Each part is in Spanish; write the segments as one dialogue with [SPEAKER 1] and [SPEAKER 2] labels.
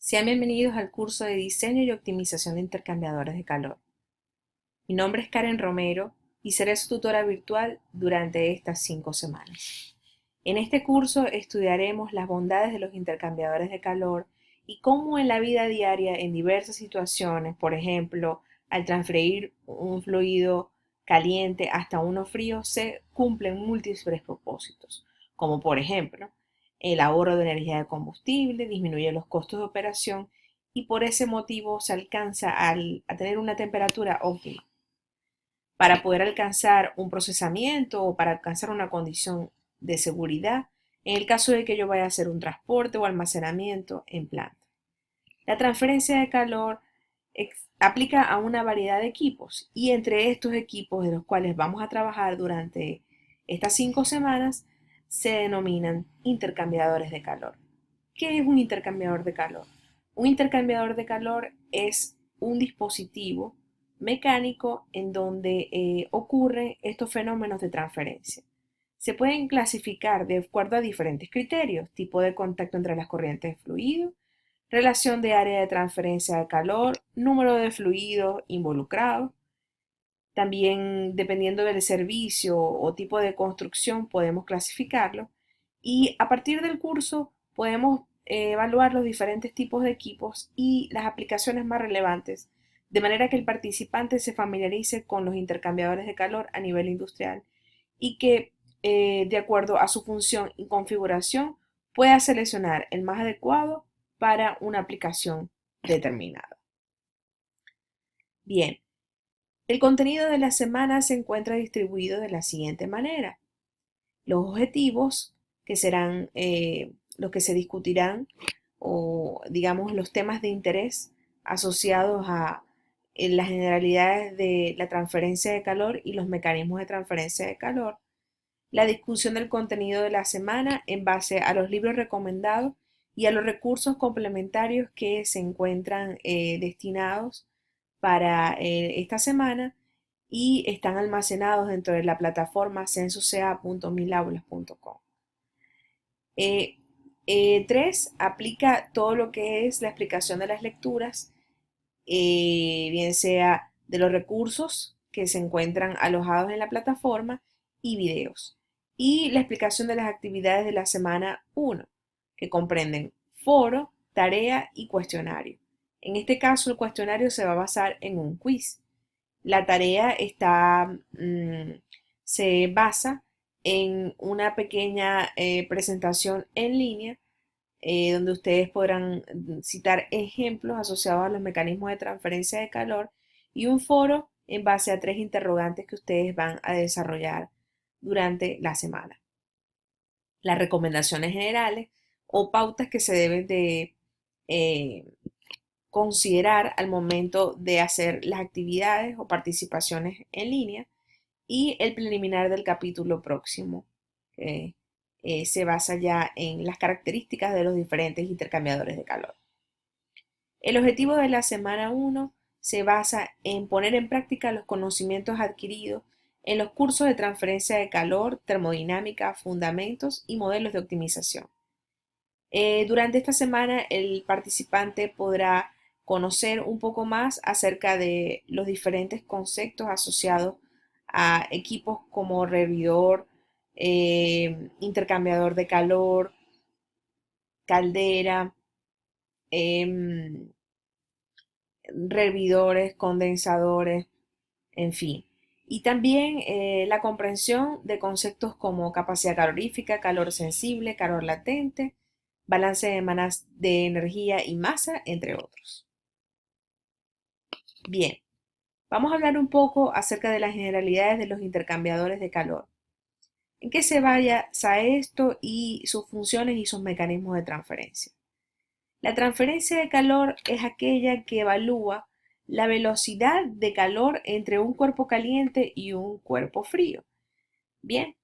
[SPEAKER 1] Sean bienvenidos al curso de diseño y optimización de intercambiadores de calor. Mi nombre es Karen Romero y seré su tutora virtual durante estas 5 semanas. En este curso estudiaremos las bondades de los intercambiadores de calor y cómo en la vida diaria, en diversas situaciones, por ejemplo, al transferir un fluido caliente hasta uno frío, se cumplen múltiples propósitos, como por ejemplo, el ahorro de energía de combustible, disminuye los costos de operación y por ese motivo se alcanza a tener una temperatura óptima para poder alcanzar un procesamiento o para alcanzar una condición de seguridad en el caso de que yo vaya a hacer un transporte o almacenamiento en planta. La transferencia de calor aplica a una variedad de equipos y entre estos equipos de los cuales vamos a trabajar durante estas 5 semanas se denominan intercambiadores de calor. ¿Qué es un intercambiador de calor? Un intercambiador de calor es un dispositivo mecánico en donde ocurren estos fenómenos de transferencia. Se pueden clasificar de acuerdo a diferentes criterios: tipo de contacto entre las corrientes de fluido, relación de área de transferencia de calor, número de fluidos involucrados. También, dependiendo del servicio o tipo de construcción, podemos clasificarlo. Y a partir del curso podemos evaluar los diferentes tipos de equipos y las aplicaciones más relevantes, de manera que el participante se familiarice con los intercambiadores de calor a nivel industrial y que, de acuerdo a su función y configuración, pueda seleccionar el más adecuado para una aplicación determinada. Bien, el contenido de la semana se encuentra distribuido de la siguiente manera. Los objetivos, que serán los que se discutirán, o digamos los temas de interés asociados a las generalidades de la transferencia de calor y los mecanismos de transferencia de calor. La discusión del contenido de la semana en base a los libros recomendados y a los recursos complementarios que se encuentran destinados para esta semana y están almacenados dentro de la plataforma censosea.milaulas.com. 3. Aplica todo lo que es la explicación de las lecturas, bien sea de los recursos que se encuentran alojados en la plataforma y videos. Y la explicación de las actividades de la semana 1, que comprenden foro, tarea y cuestionario. En este caso, el cuestionario se va a basar en un quiz. La tarea se basa en una pequeña presentación en línea donde ustedes podrán citar ejemplos asociados a los mecanismos de transferencia de calor y un foro en base a 3 interrogantes que ustedes van a desarrollar durante la semana. Las recomendaciones generales o pautas que se deben de eh, considerar al momento de hacer las actividades o participaciones en línea y el preliminar del capítulo próximo, que se basa ya en las características de los diferentes intercambiadores de calor. El objetivo de la semana 1 se basa en poner en práctica los conocimientos adquiridos en los cursos de transferencia de calor, termodinámica, fundamentos y modelos de optimización. Durante esta semana el participante podrá conocer un poco más acerca de los diferentes conceptos asociados a equipos como hervidor, intercambiador de calor, caldera, em, hervidores, condensadores, en fin. Y también la comprensión de conceptos como capacidad calorífica, calor sensible, calor latente, balance de energía y masa, entre otros. Bien, vamos a hablar un poco acerca de las generalidades de los intercambiadores de calor. ¿En qué se basa esto y sus funciones y sus mecanismos de transferencia? La transferencia de calor es aquella que evalúa la velocidad de calor entre un cuerpo caliente y un cuerpo frío. Bien,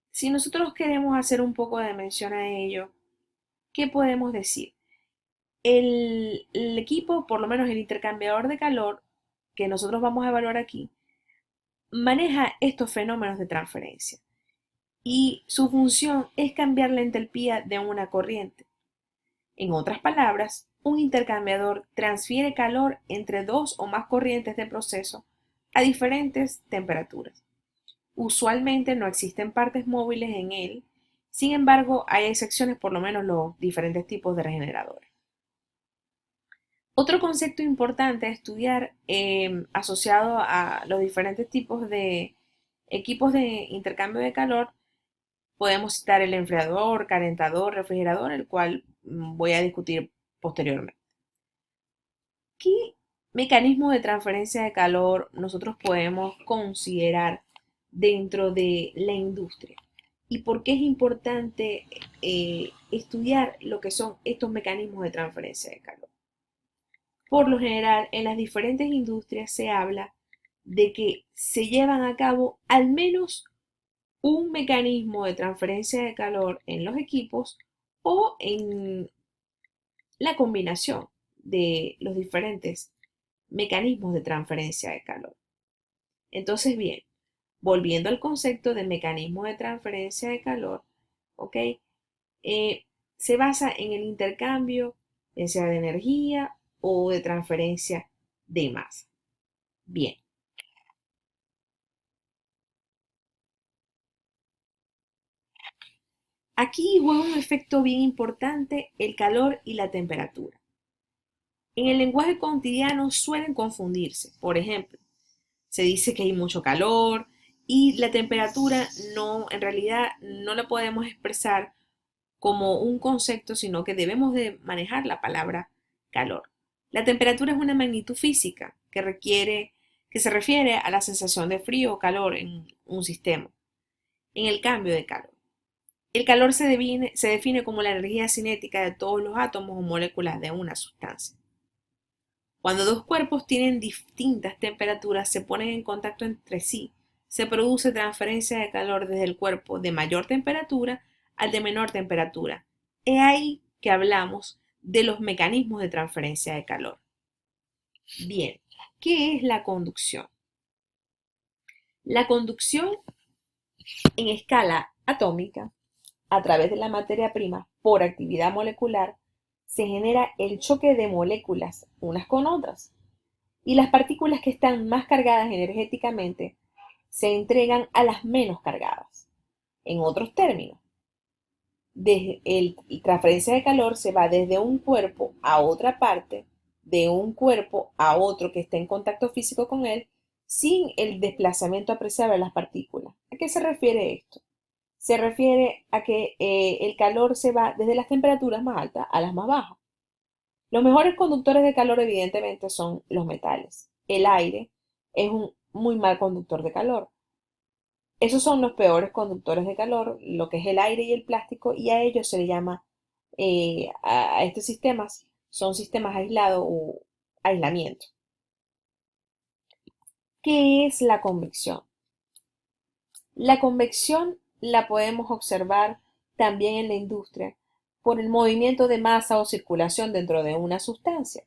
[SPEAKER 1] si nosotros queremos hacer un poco de mención a ello, ¿qué podemos decir? El equipo, por lo menos el intercambiador de calor que nosotros vamos a evaluar aquí, maneja estos fenómenos de transferencia y su función es cambiar la entalpía de una corriente. En otras palabras, un intercambiador transfiere calor entre dos o más corrientes de proceso a diferentes temperaturas. Usualmente no existen partes móviles en él, sin embargo hay excepciones, por lo menos los diferentes tipos de regeneradores. Otro concepto importante a estudiar asociado a los diferentes tipos de equipos de intercambio de calor, podemos citar el enfriador, calentador, refrigerador, el cual voy a discutir posteriormente. ¿Qué mecanismo de transferencia de calor nosotros podemos considerar dentro de la industria? ¿Y por qué es importante estudiar lo que son estos mecanismos de transferencia de calor? Por lo general, en las diferentes industrias se habla de que se llevan a cabo al menos un mecanismo de transferencia de calor en los equipos o en la combinación de los diferentes mecanismos de transferencia de calor. Entonces, bien, volviendo al concepto de mecanismo de transferencia de calor, ¿ok? Se basa en el intercambio, ya sea de energía o de transferencia de masa. Bien. Aquí juega un efecto bien importante el calor y la temperatura. En el lenguaje cotidiano suelen confundirse. Por ejemplo, se dice que hay mucho calor y la temperatura no, en realidad no la podemos expresar como un concepto, sino que debemos de manejar la palabra calor. La temperatura es una magnitud física que se refiere a la sensación de frío o calor en un sistema, en el cambio de calor. El calor se define como la energía cinética de todos los átomos o moléculas de una sustancia. Cuando dos cuerpos tienen distintas temperaturas, se ponen en contacto entre sí, se produce transferencia de calor desde el cuerpo de mayor temperatura al de menor temperatura. Es ahí que hablamos de los mecanismos de transferencia de calor. Bien, ¿qué es la conducción? La conducción en escala atómica, a través de la materia prima, por actividad molecular, se genera el choque de moléculas unas con otras. Y las partículas que están más cargadas energéticamente se entregan a las menos cargadas. En otros términos, la transferencia de calor se va desde un cuerpo a otra parte, de un cuerpo a otro que esté en contacto físico con él, sin el desplazamiento apreciable de las partículas. ¿A qué se refiere esto? Se refiere a que el calor se va desde las temperaturas más altas a las más bajas. Los mejores conductores de calor evidentemente son los metales. El aire es un muy mal conductor de calor. Esos son los peores conductores de calor, lo que es el aire y el plástico, y a ellos se le llama, a estos sistemas, son sistemas aislados o aislamiento. ¿Qué es la convección? La convección la podemos observar también en la industria por el movimiento de masa o circulación dentro de una sustancia.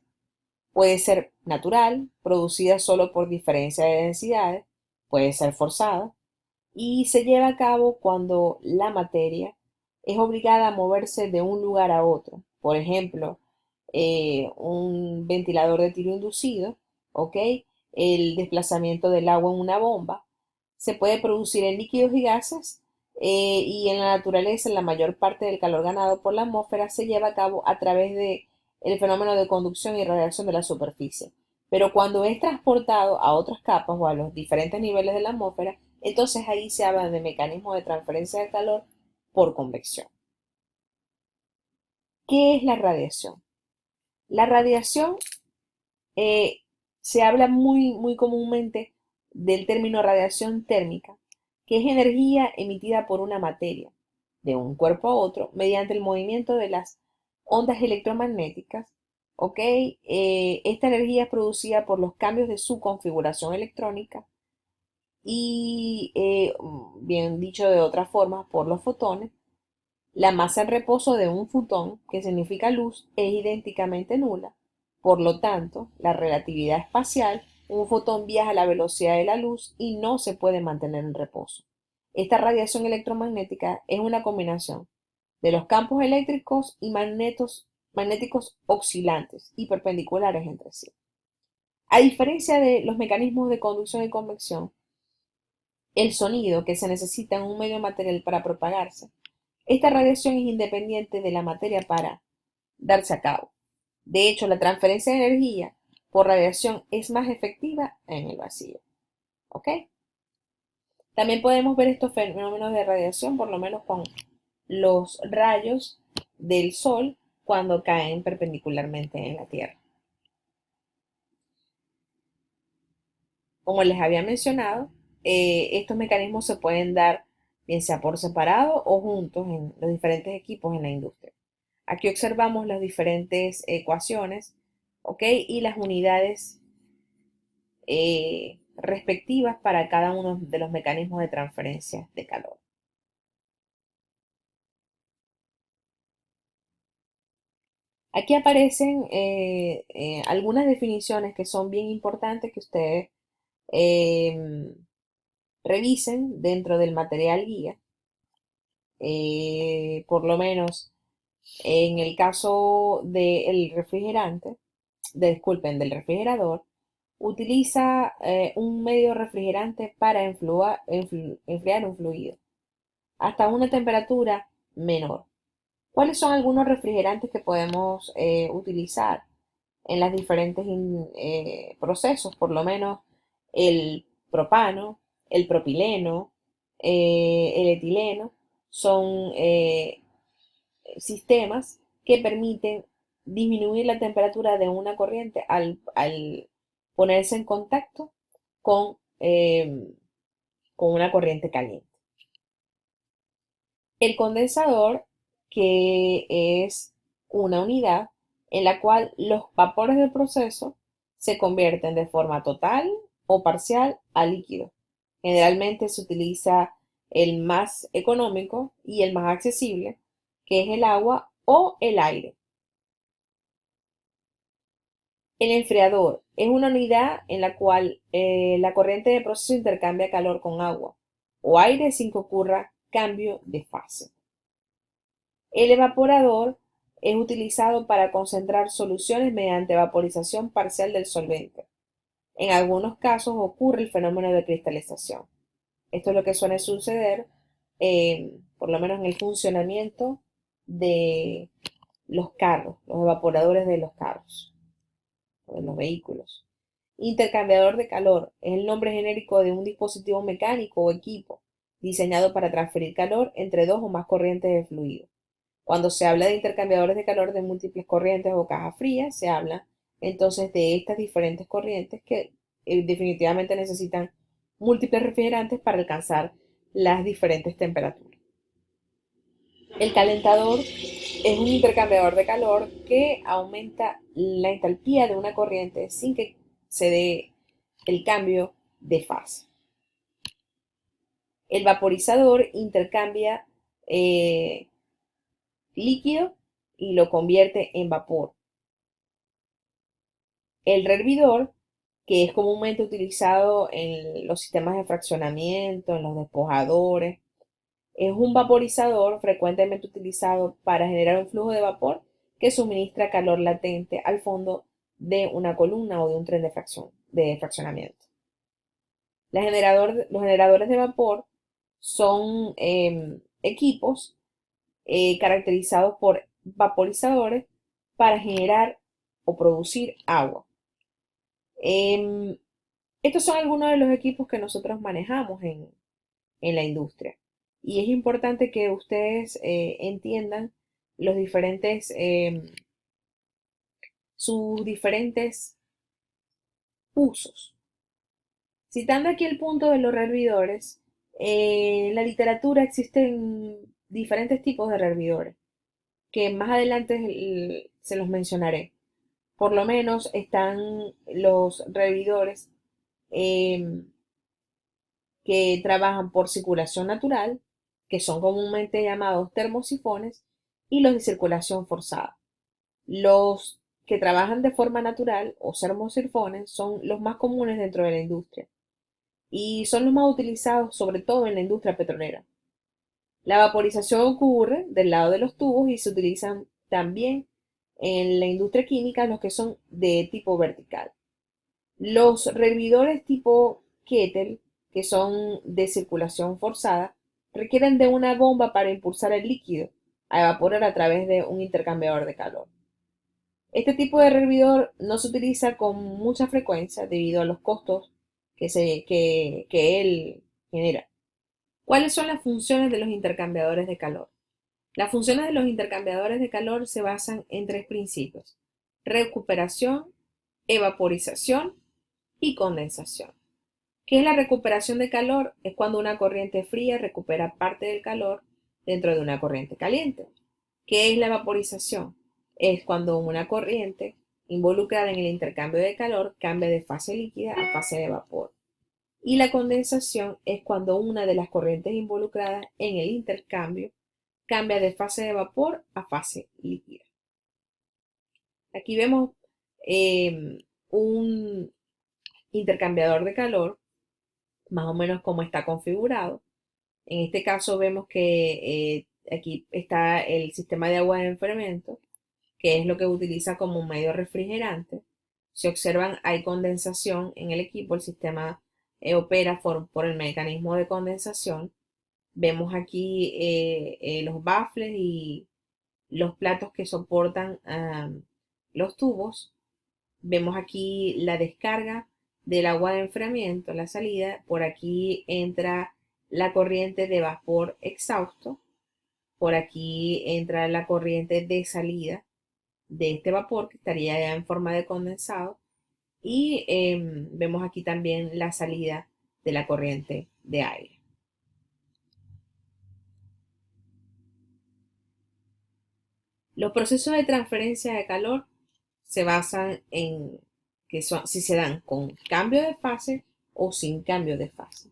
[SPEAKER 1] Puede ser natural, producida solo por diferencia de densidades, puede ser forzada, y se lleva a cabo cuando la materia es obligada a moverse de un lugar a otro. Por ejemplo, un ventilador de tiro inducido, ¿ok? El desplazamiento del agua en una bomba. Se puede producir en líquidos y gases y en la naturaleza la mayor parte del calor ganado por la atmósfera se lleva a cabo a través de el fenómeno de conducción y radiación de la superficie. Pero cuando es transportado a otras capas o a los diferentes niveles de la atmósfera, entonces ahí se habla de mecanismo de transferencia de calor por convección. ¿Qué es la radiación? La radiación se habla muy comúnmente del término radiación térmica, que es energía emitida por una materia de un cuerpo a otro mediante el movimiento de las ondas electromagnéticas. ¿Ok? Esta energía es producida por los cambios de su configuración electrónica y, bien dicho de otra forma, por los fotones. La masa en reposo de un fotón, que significa luz, es idénticamente nula. Por lo tanto, la relatividad espacial, un fotón viaja a la velocidad de la luz y no se puede mantener en reposo. Esta radiación electromagnética es una combinación de los campos eléctricos y magnéticos oscilantes y perpendiculares entre sí. A diferencia de los mecanismos de conducción y convección, el sonido que se necesita en un medio material para propagarse, esta radiación es independiente de la materia para darse a cabo. De hecho, la transferencia de energía por radiación es más efectiva en el vacío. ¿Ok? También podemos ver estos fenómenos de radiación, por lo menos con los rayos del Sol cuando caen perpendicularmente en la Tierra. Como les había mencionado, estos mecanismos se pueden dar bien sea por separado o juntos en los diferentes equipos en la industria. Aquí observamos las diferentes ecuaciones, ¿ok? Y las unidades respectivas para cada uno de los mecanismos de transferencia de calor. Aquí aparecen algunas definiciones que son bien importantes que ustedes em, revisen dentro del material guía. Por lo menos en el caso del refrigerante, disculpen, del refrigerador, utiliza un medio refrigerante para enfriar un fluido hasta una temperatura menor. ¿Cuáles son algunos refrigerantes que podemos utilizar en los diferentes procesos? Por lo menos el propano, el propileno, el etileno, son sistemas que permiten disminuir la temperatura de una corriente al ponerse en contacto con, con una corriente caliente. El condensador, que es una unidad en la cual los vapores del proceso se convierten de forma total o parcial a líquido. Generalmente se utiliza el más económico y el más accesible, que es el agua o el aire. El enfriador es una unidad en la cual la corriente de proceso intercambia calor con agua o aire sin que ocurra cambio de fase. El evaporador es utilizado para concentrar soluciones mediante vaporización parcial del solvente. En algunos casos ocurre el fenómeno de cristalización. Esto es lo que suele suceder, por lo menos en el funcionamiento de los carros, los evaporadores de los carros, o de los vehículos. Intercambiador de calor es el nombre genérico de un dispositivo mecánico o equipo diseñado para transferir calor entre dos o más corrientes de fluido. Cuando se habla de intercambiadores de calor de múltiples corrientes o cajas frías, se habla entonces de estas diferentes corrientes que definitivamente necesitan múltiples refrigerantes para alcanzar las diferentes temperaturas. El calentador es un intercambiador de calor que aumenta la entalpía de una corriente sin que se dé el cambio de fase. El vaporizador intercambia líquido y lo convierte en vapor. El hervidor, que es comúnmente utilizado en los sistemas de fraccionamiento, en los despojadores, es un vaporizador frecuentemente utilizado para generar un flujo de vapor que suministra calor latente al fondo de una columna o de un tren de fraccionamiento. Los generadores de vapor son equipos caracterizados por vaporizadores para generar o producir agua. Em, Estos son algunos de los equipos que nosotros manejamos en la industria. Y es importante que ustedes entiendan los diferentes, sus diferentes usos. Citando aquí el punto de los hervidores, en la literatura existen diferentes tipos de hervidores, que más adelante se los mencionaré. Por lo menos están los hervidores que trabajan por circulación natural, que son comúnmente llamados termosifones, y los de circulación forzada. Los que trabajan de forma natural o termosifones son los más comunes dentro de la industria y son los más utilizados sobre todo en la industria petrolera. La vaporización ocurre del lado de los tubos y se utilizan también en la industria química los que son de tipo vertical. Los rehervidores tipo Kettle, que son de circulación forzada, requieren de una bomba para impulsar el líquido a evaporar a través de un intercambiador de calor. Este tipo de rehervidor no se utiliza con mucha frecuencia debido a los costos que él genera. ¿Cuáles son las funciones de los intercambiadores de calor? Las funciones de los intercambiadores de calor se basan en tres principios: recuperación, evaporización y condensación. ¿Qué es la recuperación de calor? Es cuando una corriente fría recupera parte del calor dentro de una corriente caliente. ¿Qué es la vaporización? Es cuando una corriente involucrada en el intercambio de calor cambia de fase líquida a fase de vapor. Y la condensación es cuando una de las corrientes involucradas en el intercambio cambia de fase de vapor a fase líquida. Aquí vemos un intercambiador de calor, más o menos como está configurado. En este caso vemos que aquí está el sistema de agua de enfriamiento, que es lo que utiliza como un medio refrigerante. Si observan, hay condensación en el equipo, el sistema opera por el mecanismo de condensación. Vemos aquí los baffles y los platos que soportan los tubos. Vemos aquí la descarga del agua de enfriamiento, la salida. Por aquí entra la corriente de vapor exhausto. Por aquí entra la corriente de salida de este vapor que estaría ya en forma de condensado. Y vemos aquí también la salida de la corriente de aire. Los procesos de transferencia de calor se basan en que si se dan con cambio de fase o sin cambio de fase.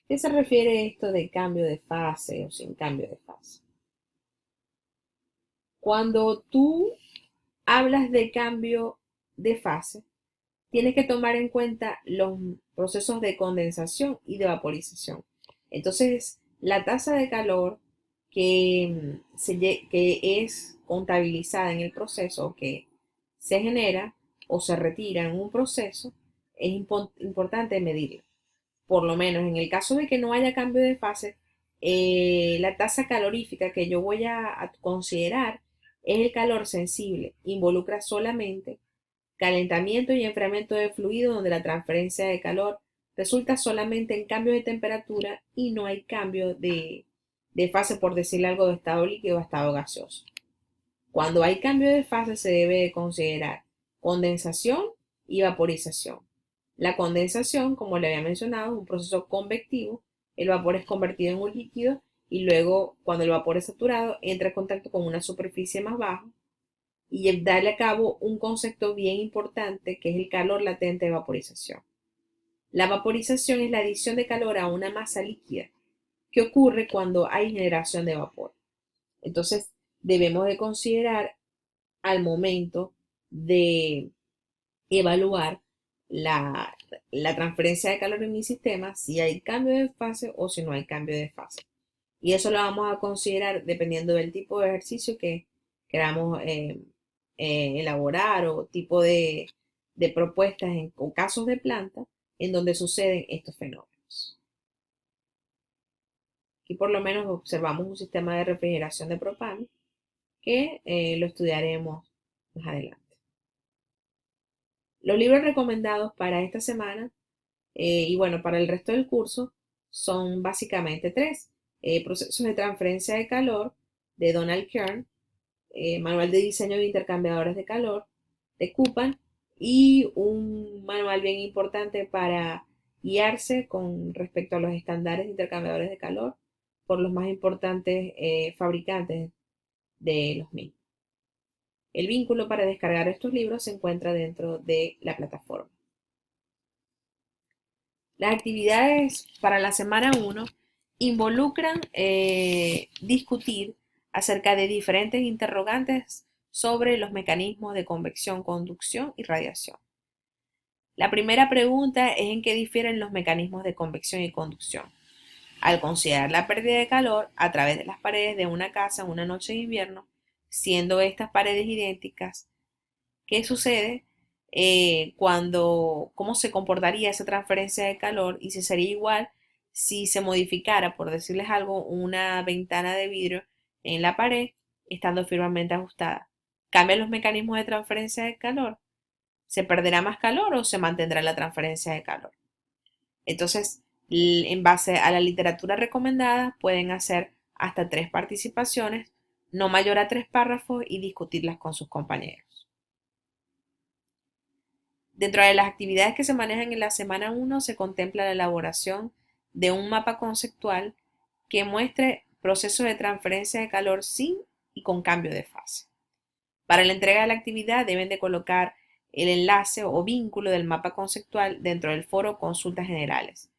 [SPEAKER 1] ¿Qué se refiere esto de cambio de fase o sin cambio de fase? Cuando tú hablas de cambio de fase, tienes que tomar en cuenta los procesos de condensación y de vaporización. Entonces, la tasa de calor que es contabilizada en el proceso, que se genera o se retira en un proceso, es importante medirla. Por lo menos en el caso de que no haya cambio de fase, la tasa calorífica que yo voy a considerar es el calor sensible. Involucra solamente calentamiento y enfriamiento de fluido, donde la transferencia de calor resulta solamente en cambios de temperatura y no hay cambio de fase, por decirle algo, de estado líquido a estado gaseoso. Cuando hay cambio de fase se debe considerar condensación y vaporización. La condensación, como le había mencionado, es un proceso convectivo. El vapor es convertido en un líquido y luego, cuando el vapor es saturado, entra en contacto con una superficie más baja y darle a cabo un concepto bien importante que es el calor latente de vaporización. La vaporización es la adición de calor a una masa líquida que ocurre cuando hay generación de vapor. Entonces, debemos de considerar al momento de evaluar la transferencia de calor en mi sistema si hay cambio de fase o si no hay cambio de fase. Y eso lo vamos a considerar dependiendo del tipo de ejercicio que queramos elaborar o tipo de propuestas o casos de planta en donde suceden estos fenómenos. Aquí por lo menos observamos un sistema de refrigeración de propano que lo estudiaremos más adelante. Los libros recomendados para esta semana y bueno, para el resto del curso son básicamente tres. Procesos de transferencia de calor de Donald Kern, manual de diseño de intercambiadores de calor de Kupan y un manual bien importante para guiarse con respecto a los estándares de intercambiadores de calor por los más importantes fabricantes de los mismos. El vínculo para descargar estos libros se encuentra dentro de la plataforma. Las actividades para la semana 1 involucran discutir acerca de diferentes interrogantes sobre los mecanismos de convección, conducción y radiación. La primera pregunta es en qué difieren los mecanismos de convección y conducción. Al considerar la pérdida de calor a través de las paredes de una casa en una noche de invierno, siendo estas paredes idénticas, ¿qué sucede cómo se comportaría esa transferencia de calor y si sería igual si se modificara, por decirles algo, una ventana de vidrio en la pared estando firmemente ajustada? ¿Cambian los mecanismos de transferencia de calor? ¿Se perderá más calor o se mantendrá la transferencia de calor? Entonces, en base a la literatura recomendada, pueden hacer hasta 3 participaciones, no mayor a 3 párrafos y discutirlas con sus compañeros. Dentro de las actividades que se manejan en la semana 1 se contempla la elaboración de un mapa conceptual que muestre procesos de transferencia de calor sin y con cambio de fase. Para la entrega de la actividad deben de colocar el enlace o vínculo del mapa conceptual dentro del foro Consultas Generales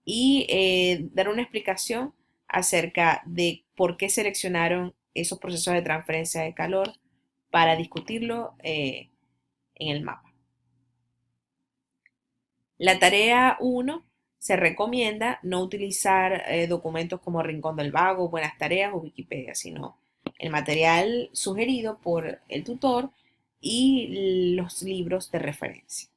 [SPEAKER 1] y dar una explicación acerca de por qué seleccionaron esos procesos de transferencia de calor para discutirlo en el mapa. La tarea 1 se recomienda no utilizar documentos como Rincón del Vago, Buenas Tareas o Wikipedia, sino el material sugerido por el tutor y los libros de referencia.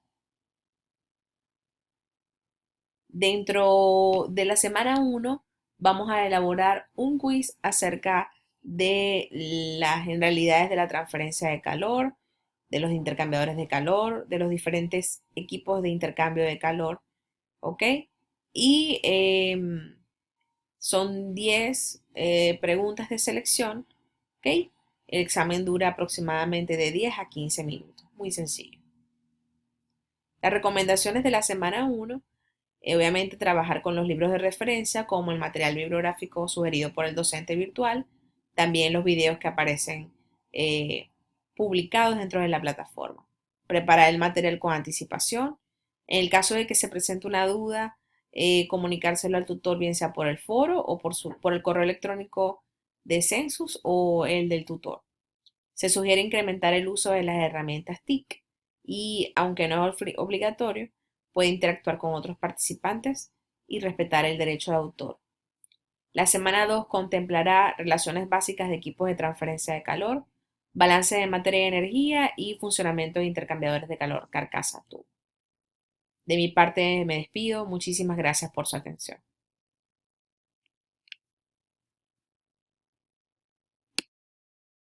[SPEAKER 1] Dentro de la semana 1 vamos a elaborar un quiz acerca de las generalidades de la transferencia de calor, de los intercambiadores de calor, de los diferentes equipos de intercambio de calor, ¿ok? Y son 10 preguntas de selección, ¿ok? El examen dura aproximadamente de 10 a 15 minutos, muy sencillo. Las recomendaciones de la semana 1, obviamente trabajar con los libros de referencia como el material bibliográfico sugerido por el docente virtual, también los videos que aparecen publicados dentro de la plataforma. Preparar el material con anticipación. En el caso de que se presente una duda, comunicárselo al tutor, bien sea por el foro o por el correo electrónico de Census o el del tutor. Se sugiere incrementar el uso de las herramientas TIC y, aunque no es obligatorio, puede interactuar con otros participantes y respetar el derecho de autor. La semana 2 contemplará relaciones básicas de equipos de transferencia de calor, balance de materia y energía y funcionamiento de intercambiadores de calor carcasa tubo. De mi parte me despido. Muchísimas gracias por su atención.